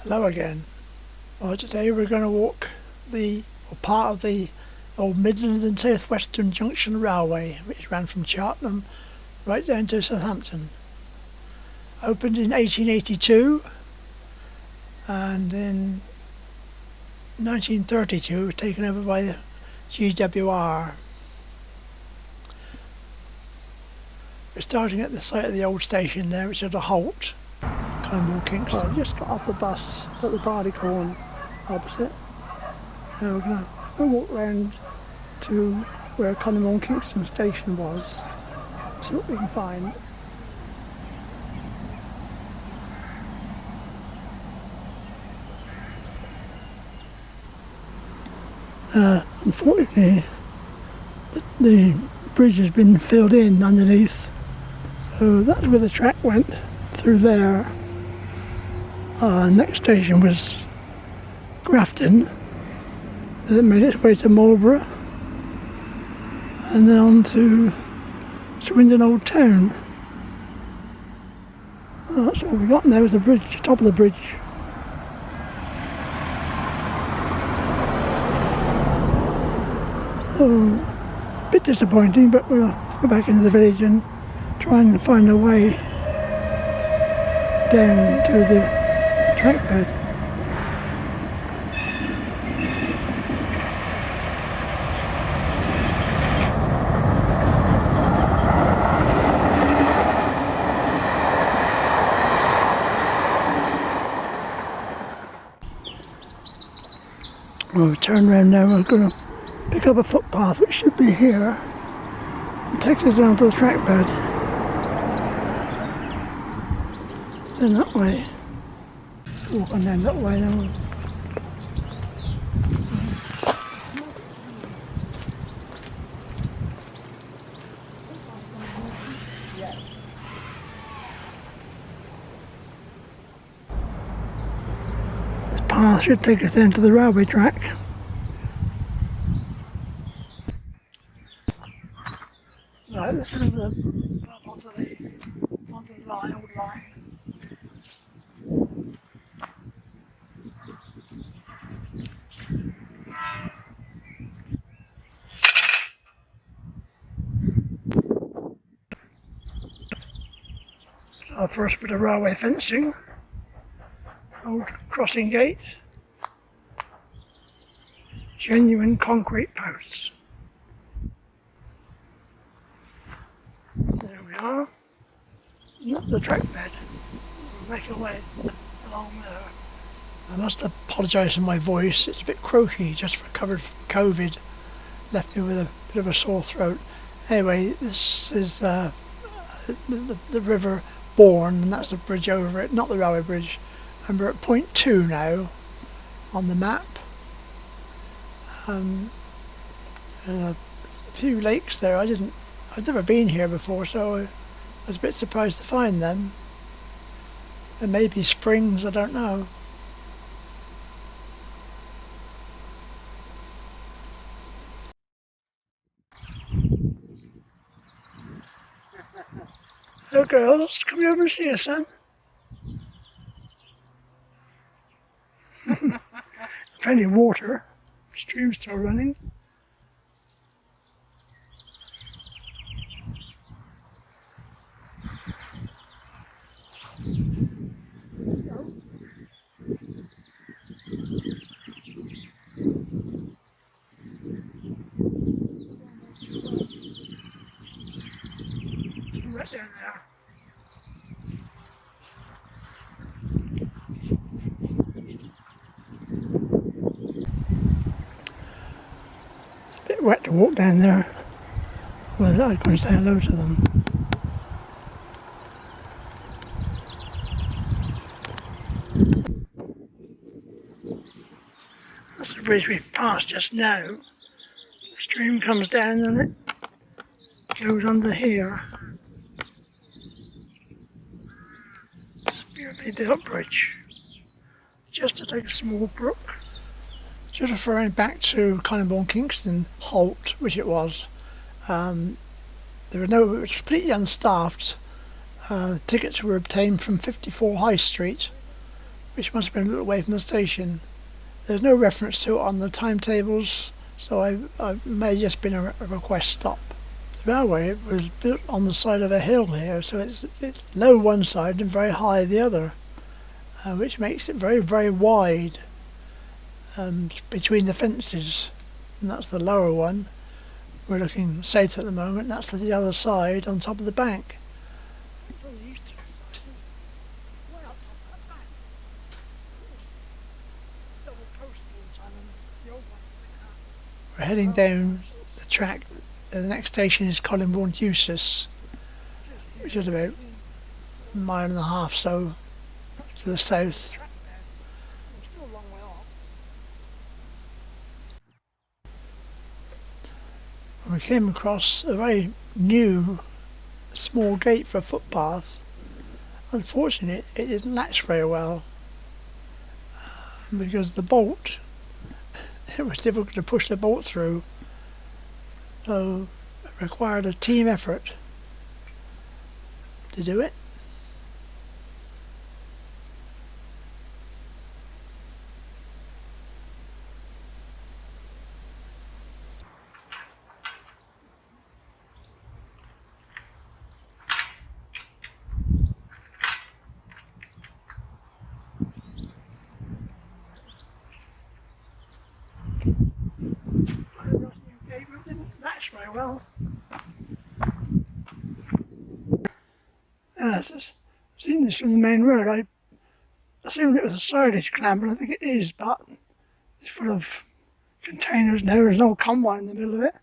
Hello again. Well, today we're going to walk part of the old Midlands and South Western Junction Railway, which ran from Cheltenham right down to Southampton. Opened in 1882 and in 1932 was taken over by the GWR. We're starting at the site of the old station there, which is a halt. Kingston. Well, I just got off the bus at the Barleycorn opposite. Now we're going to walk round to where Kingston station was, see what we can find. Unfortunately, the bridge has been filled in underneath, so that's where the track went, through there. Next station was Grafton, then it made its way to Marlborough and then on to Swindon Old Town. Well, that's all we got now, is the bridge, top of the bridge. So, a bit disappointing, but we'll go back into the village and try and find a way down to the track bed. Well, we turn around now, we're going to pick up a footpath which should be here and takes us down to the track bed. Then that way. Walk on down that way then. This path should take us down to the railway track. Right, this is the onto the line, old line. Our first bit of railway fencing, old crossing gate, genuine concrete posts. There we are, and that's the track bed. We'll make our way along there. I must apologise for my voice, it's a bit croaky, just recovered from COVID, left me with a bit of a sore throat. Anyway, this is the River Bourne, and that's the bridge over it, not the railway bridge. And we're at point 2 now on the map. A few lakes there. I've never been here before, so I was a bit surprised to find them. There may be springs, I don't know. Hello girls, come over and see us, son. Plenty of water, stream's still running. Right down there. It's a bit wet to walk down there. Well, I can say hello to them. That's the bridge we've passed just now. The stream comes down and it goes under here. It's a beautifully built bridge. Just to take a small brook. Just referring back to Kingston halt, which it was. It was completely unstaffed. Tickets were obtained from 54 High Street, which must have been a little way from the station. There's no reference to it on the timetables, so I may have just been a request stop. The railway was built on the side of a hill here, so it's low one side and very high the other, which makes it very, very wide between the fences. And that's the lower one. We're looking south at the moment. That's the other side on top of the bank. We're heading down the track. The next station is Collinbourne Eustace, which is about a mile and a half so to the south. We came across a very new small gate for a footpath. Unfortunately, it didn't latch very well because the bolt, it was difficult to push the bolt through, so it required a team effort to do it. Very well. Yes, I've seen this from the main road. I assumed it was a silage clamp, and I think it is, but it's full of containers now. There's an old convoy in the middle of it.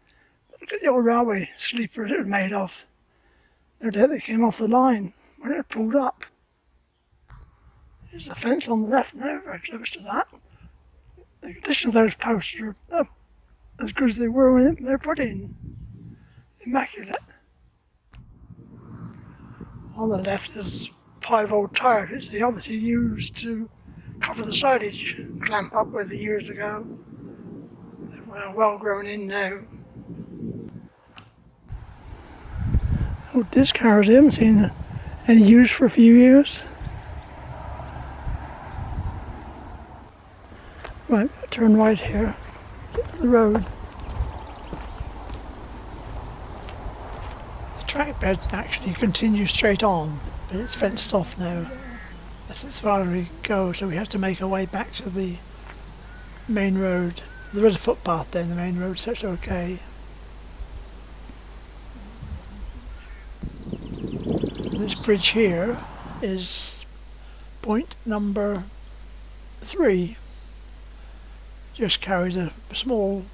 But look at the old railway sleeper it was made of. No doubt they came off the line when it had pulled up. There's a fence on the left now, very close to that. The condition of those posts are as good as they were when they were put in. Immaculate. On the left is a pile of old tyres which they obviously used to cover the silage clamp up with years ago. They're well grown in now. Oh, this car I haven't seen any use for a few years. Right, turn right here. Get to the road. The track bed actually continues straight on, but it's fenced off now. That's as far as we go, so we have to make our way back to the main road. There is a footpath there in the main road, so it's okay. This bridge here is point number 3. Just carries a small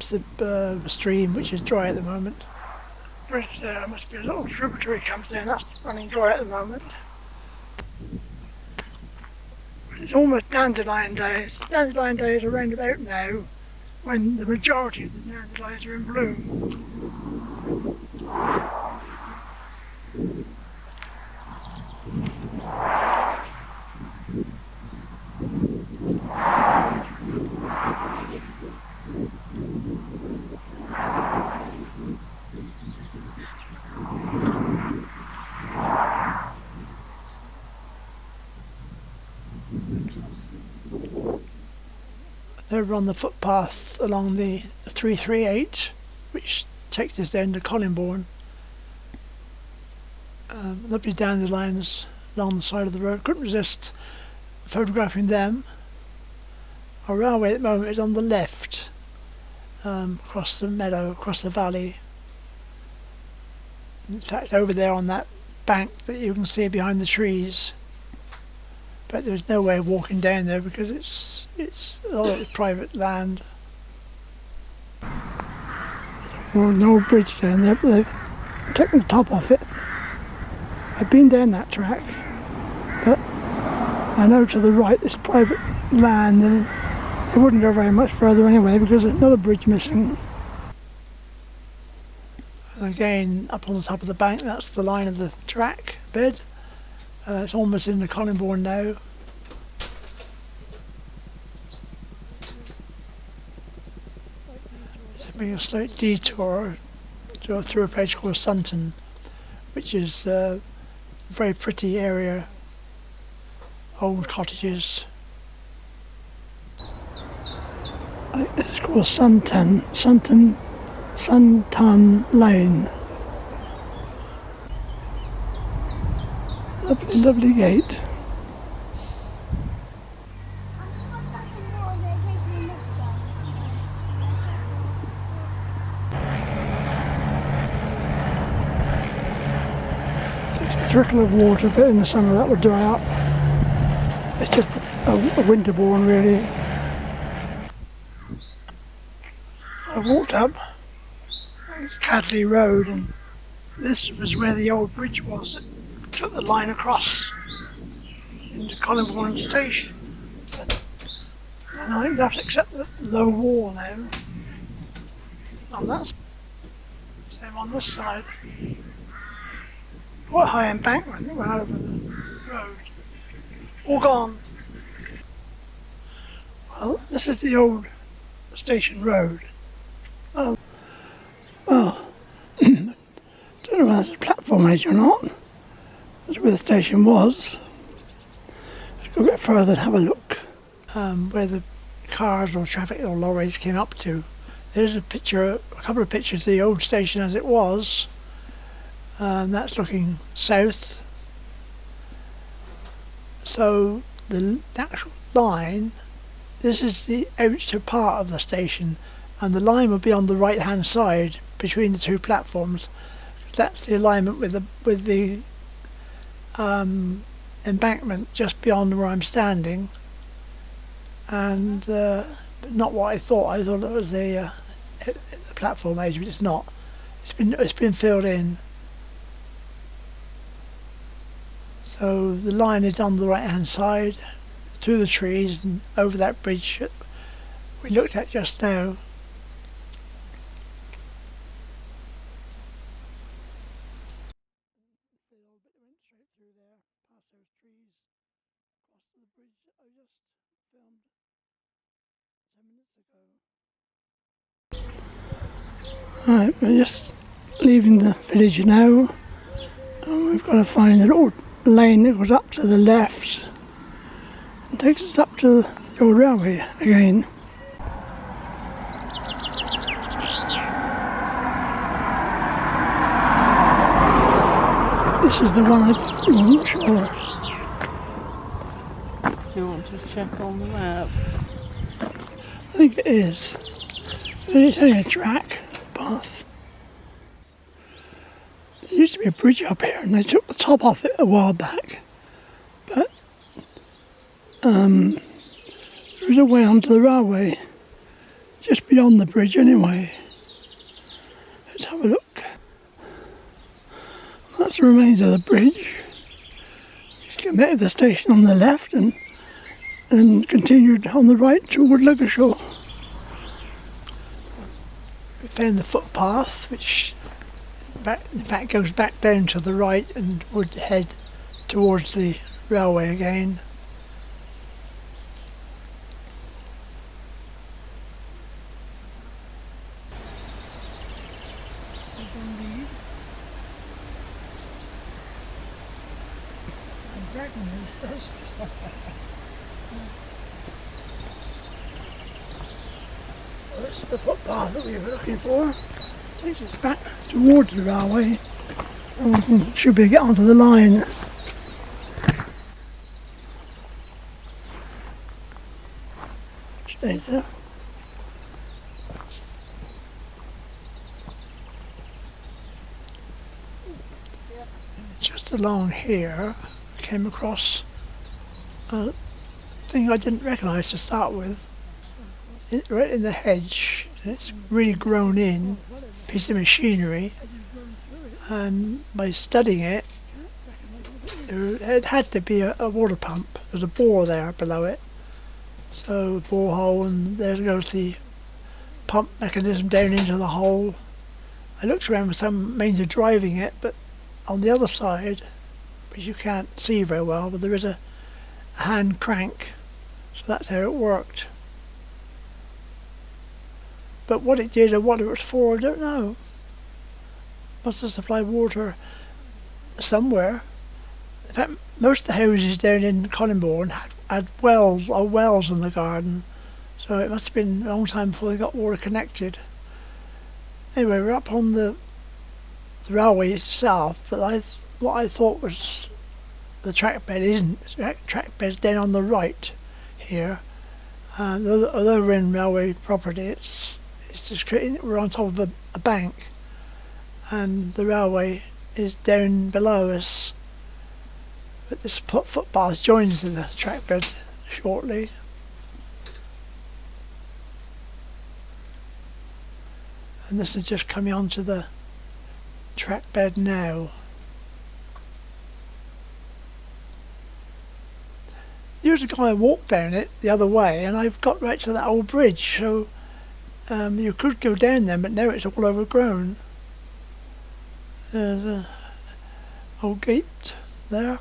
stream which is dry at the moment. Bridge there must be a little tributary comes there, and that's running dry at the moment. It's almost dandelion days. Dandelion days are around about now when the majority of the dandelions are in bloom. Over on the footpath along the 338, which takes us down to Collinbourne. Lovely dandelions along the side of the road. Couldn't resist photographing them. Our railway at the moment is on the left, across the meadow, across the valley. In fact, over there on that bank that you can see behind the trees. But there's no way of walking down there because it's a lot of private land. Well, no bridge down there, but they've taken the top off it. I've been down that track, but I know to the right it's private land and it wouldn't go very much further anyway because there's another bridge missing. And again, up on the top of the bank, that's the line of the track bed. It's almost in the Collinbourne now. Making a slight detour through a place called Sunton, which is a very pretty area old cottages. I think this is called Sunton Lane. Lovely, lovely gate. A trickle of water, but in the summer that would dry up. It's just a winter-born, really. I walked up Cadley Road, and this was where the old bridge was that took the line across into Collingbourne Station. But I think that's except the low wall now. On that same on this side. Quite a high embankment that went over the road. All gone. Well, this is the old station road. Oh, well, don't know whether it's a platform edge or not. That's where the station was. Let's go a bit further and have a look. Where the cars or traffic or lorries came up to. There's a couple of pictures of the old station as it was. That's looking south. So the actual line, this is the outer part of the station, and the line will be on the right hand side between the two platforms. That's the alignment with the embankment just beyond where I'm standing, and not what I thought. I thought it was the platform edge, but it's not. It's been filled in. So the line is on the right hand side, through the trees and over that bridge that we looked at just now. Right, we're just leaving the village now, and we've got to find a little lane that goes up to the left and takes us up to the old railway again. This is the one I'm not sure. Do you want to check on the map? I think it is. It's only a track path. There used to be a bridge up here and they took the top off it a while back. But there is a way onto the railway, just beyond the bridge anyway. Let's have a look. That's the remains of the bridge. Just came out of the station on the left and continued on the right toward Lancashire. We found the footpath, which in fact goes back down to the right and would head towards the railway again. This is the footpath that we were looking for. Takes us back towards the railway, and we should be able to get onto the line. Stays there. Just along here, I came across a thing I didn't recognise to start with. Right in the hedge, and it's really grown in, piece of machinery, and by studying it, it had to be a water pump. There's a bore there below it, so borehole, and there goes the pump mechanism down into the hole. I looked around for some means of driving it, but on the other side, which you can't see very well, but there is a hand crank, so that's how it worked. But what it did or what it was for, I don't know. Must have supplied water somewhere. fact, most of the houses down in Collingbourne had wells in the garden, so it must have been a long time before they got water connected. Anyway, we're up on the railway itself, but what I thought was the track bed isn't. The track bed's down on the right here. Although we're in railway property, it's just we're on top of a bank, and the railway is down below us. But this footpath joins the trackbed shortly. And this is just coming onto the trackbed now. Years ago I walked down it the other way, and I've got right to that old bridge, so you could go down there, but now it's all overgrown. There's an old gate there.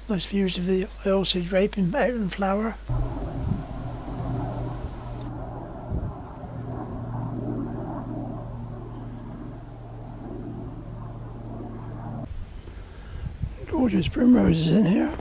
Nice views of the oilseed rape out in flower. Gorgeous primroses in here.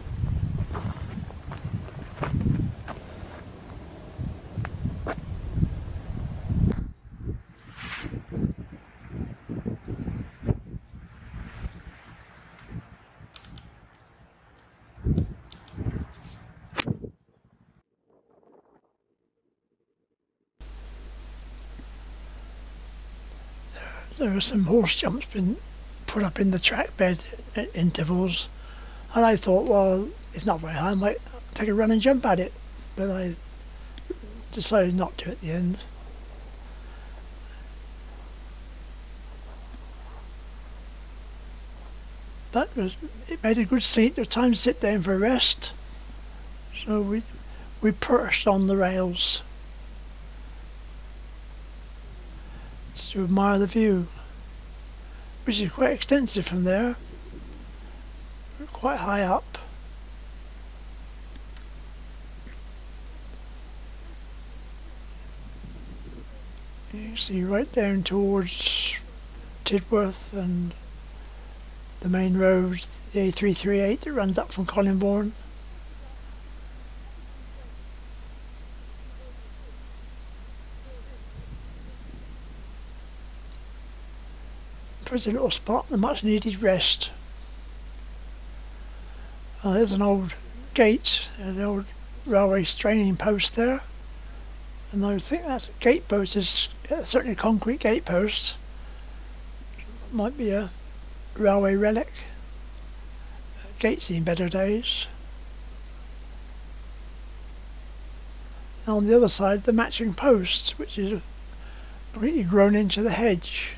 There are some horse jumps been put up in the track bed at intervals, and I thought, well, it's not very high, I might take a run and jump at it, but I decided not to at the end. But it made a good seat. There was time to sit down for a rest, so we perched on the rails to admire the view, which is quite extensive from there. We're quite high up. You can see right down towards Tidworth and the main road, the A338 that runs up from Collingbourne. Pretty little spot, a much needed rest. There's an old gate, an old railway straining post there, and I think that gate post is certainly a concrete gate post. Might be a railway relic. Gate's seen better days. And on the other side, the matching post, which is completely grown into the hedge.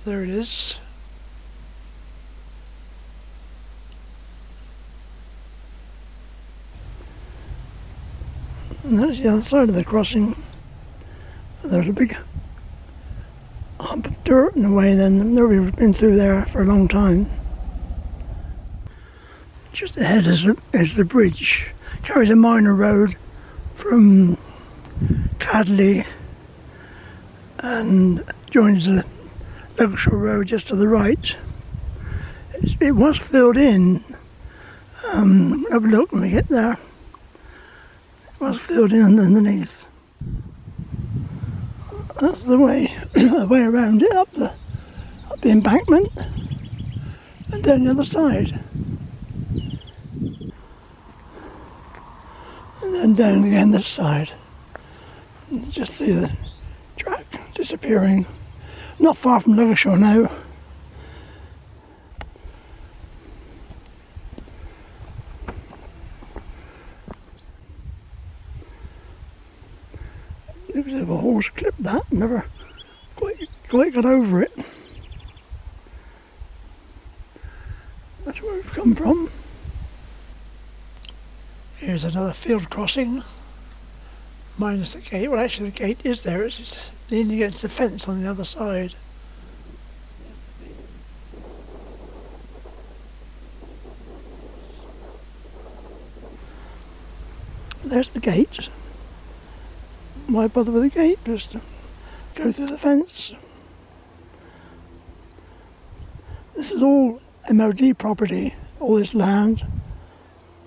There it is. And that's the other side of the crossing. There's a big hump of dirt in the way then. Nobody's been through there for a long time. Just ahead is the bridge. Carries a minor road from Cadley and joins the Wondershare Road just to the right. It was filled in. Have a look when we get there. It was filled in underneath. That's the way around it, up the embankment and down the other side. And then down again this side. And you just see the track disappearing. Not far from Wondershare now. Looks like a horse clipped that, never quite got over it. That's where we've come from. Here's another field crossing, minus the gate. Well, actually the gate is there, it's leaning against the fence on the other side. There's the gate. Why bother with the gate? Just Go through the fence. This is all MOD property, all this land.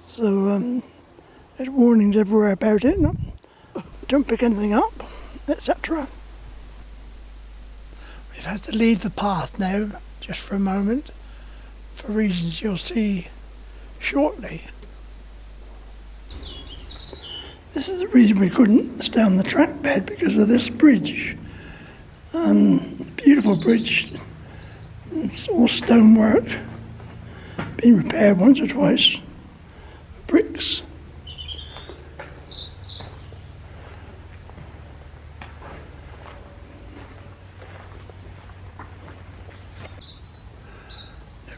So there's warnings everywhere about it. Don't pick anything up, etc. We've had to leave the path now, just for a moment, for reasons you'll see shortly. This is the reason we couldn't stay on the track bed, because of this bridge. Beautiful bridge. It's all stonework. Been repaired once or twice. Bricks.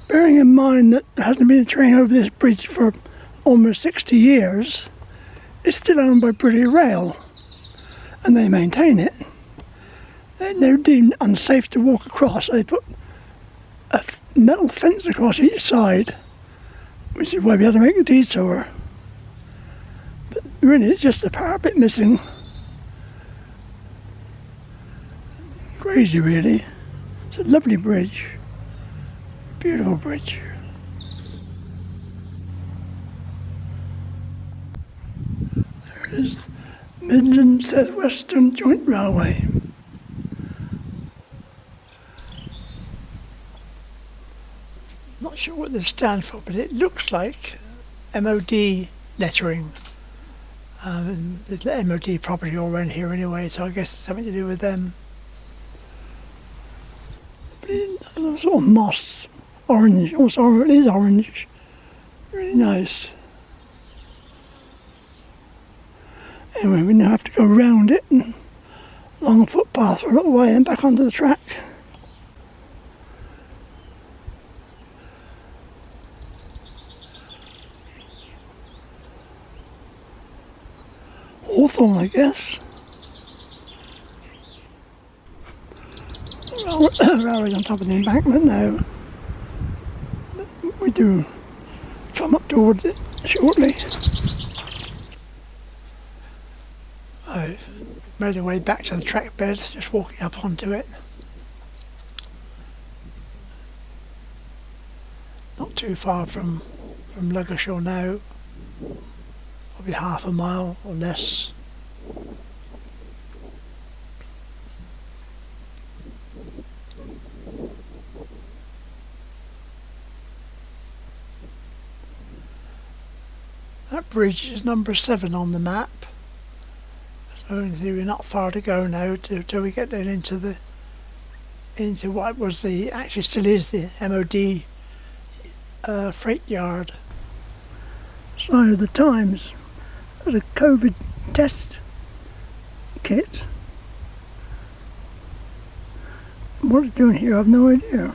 Bearing in mind that there hasn't been a train over this bridge for almost 60 years, it's still owned by British Rail, and they maintain it. They're deemed unsafe to walk across, so they put a metal fence across each side, which is why we had to make a detour. But really, it's just the parapet missing. Crazy, really. It's a lovely bridge. Beautiful bridge. There it is, Midland South Western Joint Railway. Not sure what this stands for, but it looks like MOD lettering. The MOD property all around here anyway, so I guess it's something to do with them. Sort of moss, orange, almost orange, it is orange. Really nice. Anyway, we now have to go round it and along a footpath for a little way and back onto the track. Hawthorne, I guess. Railway's on top of the embankment now. We do come up towards it shortly. I've made our way back to the track bed, just walking up onto it. Not too far from Wondershare now, probably half a mile or less. That bridge is number 7 on the map, so we're not far to go now till we get down into what was actually still is the MOD freight yard. Sign of the Times, the COVID test kit. What it's doing here, I've no idea.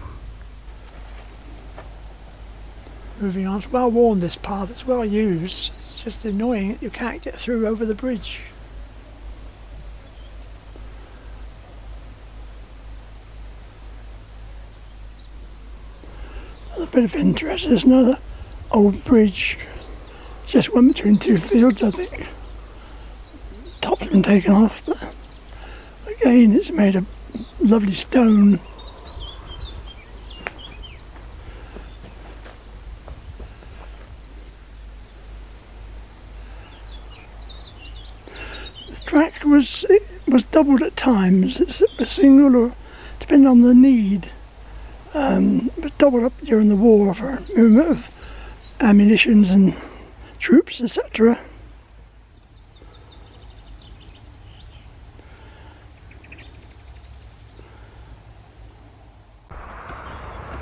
Moving on, it's well worn, this path, it's well used, it's just annoying that you can't get through over the bridge. Another bit of interest, there's another old bridge, just went between 2 fields I think. Top's been taken off, but again it's made of lovely stone. Track was doubled at times. It's a single or depending on the need. It was doubled up during the war for movement of ammunitions and troops, etc.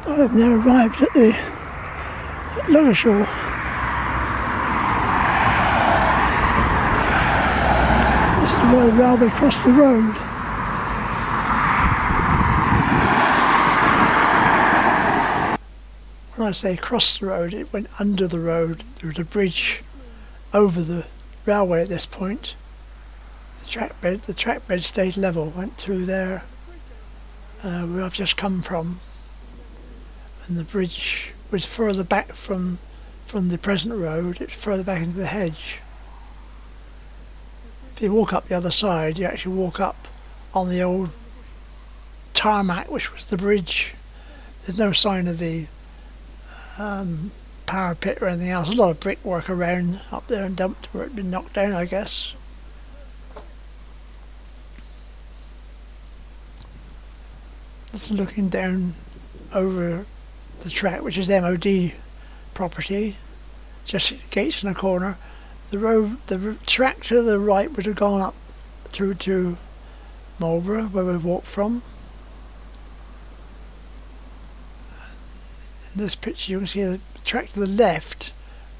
I've now arrived at Wondershare. Where the railway crossed the road. When I say cross the road, it went under the road. There was a bridge over the railway at this point. The track bed stayed level, went through there where I've just come from, and the bridge was further back from the present road. It's further back into the hedge. If you walk up the other side, you actually walk up on the old tarmac, which was the bridge. There's no sign of the power pit or anything else. A lot of brickwork around up there and dumped where it'd been knocked down, I guess. Just looking down over the track, which is MOD property, just gates in the corner. The track to the right would have gone up through to Marlborough, where we walked from. In this picture you can see the track to the left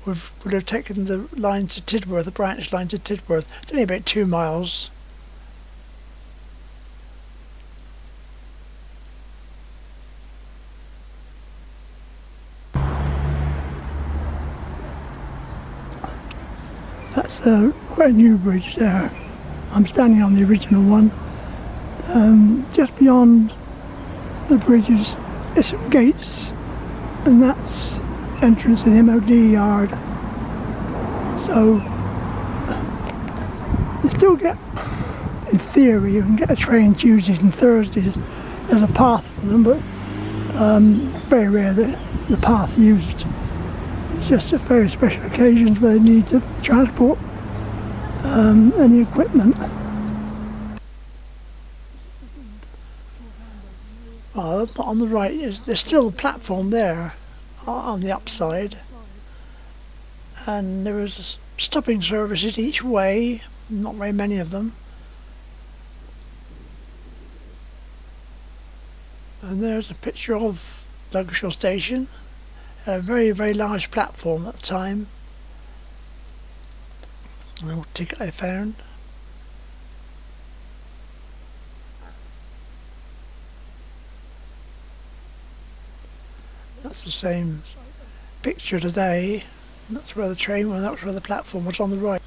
would have taken the line to Tidworth, the branch line to Tidworth. It's only about 2 miles. That's quite a new bridge there. I'm standing on the original one. Just beyond the bridge is some gates, and that's entrance to the MOD yard. So you still get, in theory, you can get a train Tuesdays and Thursdays. There's a path for them, but very rare the path used. It's just at very special occasions where they need to transport any equipment. Well, on the right, there's still a platform there on the upside, and there was stopping services each way, not very many of them. And there's a picture of Ludgershall Station, a very, very large platform at the time. An old ticket I found. That's the same picture today. That's where the train was, that's where the platform was on the right.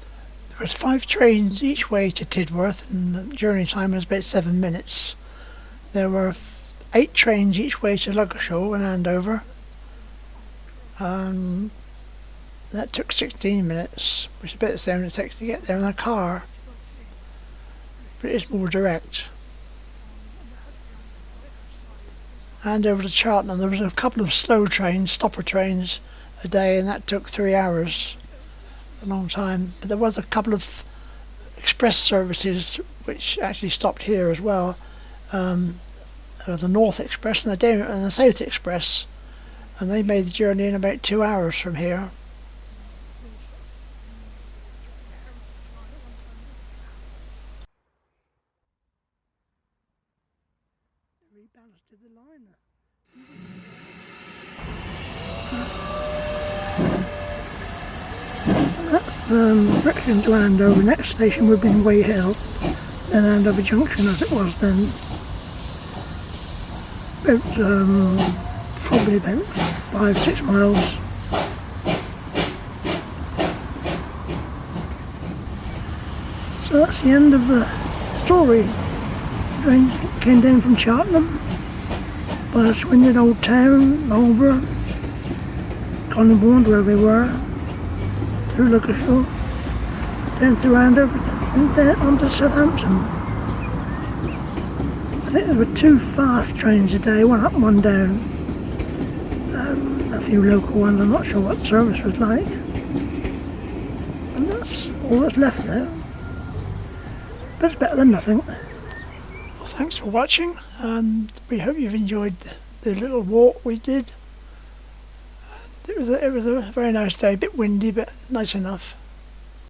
There was 5 trains each way to Tidworth, and the journey time was about 7 minutes. There were 8 trains each way to Ludgershall and Andover. That took 16 minutes, which is about the same as it takes to get there in a car, but it's more direct. And over to Cheltenham there was a couple of slow trains, stopper trains a day, and that took 3 hours, a long time. But there was a couple of express services which actually stopped here as well. The North Express and the South Express, and they made the journey in about 2 hours from here. Reballasted the liner. That's direction to Andover. Next station would be in Way Hill, then Andover Junction as it was then. About probably about 5-6 miles. So that's the end of the story. Train came down from Cheltenham by a Swindon Old Town, Marlborough, Connemore, where we were, through Ludgershall, down through Andover, and then on to Southampton. I think there were 2 fast trains a day, one up and one down. A few local ones, I'm not sure what the service was like. And that's all that's left there. But it's better than nothing. Well, thanks for watching, and we hope you've enjoyed the little walk we did. It was a very nice day, a bit windy, but nice enough.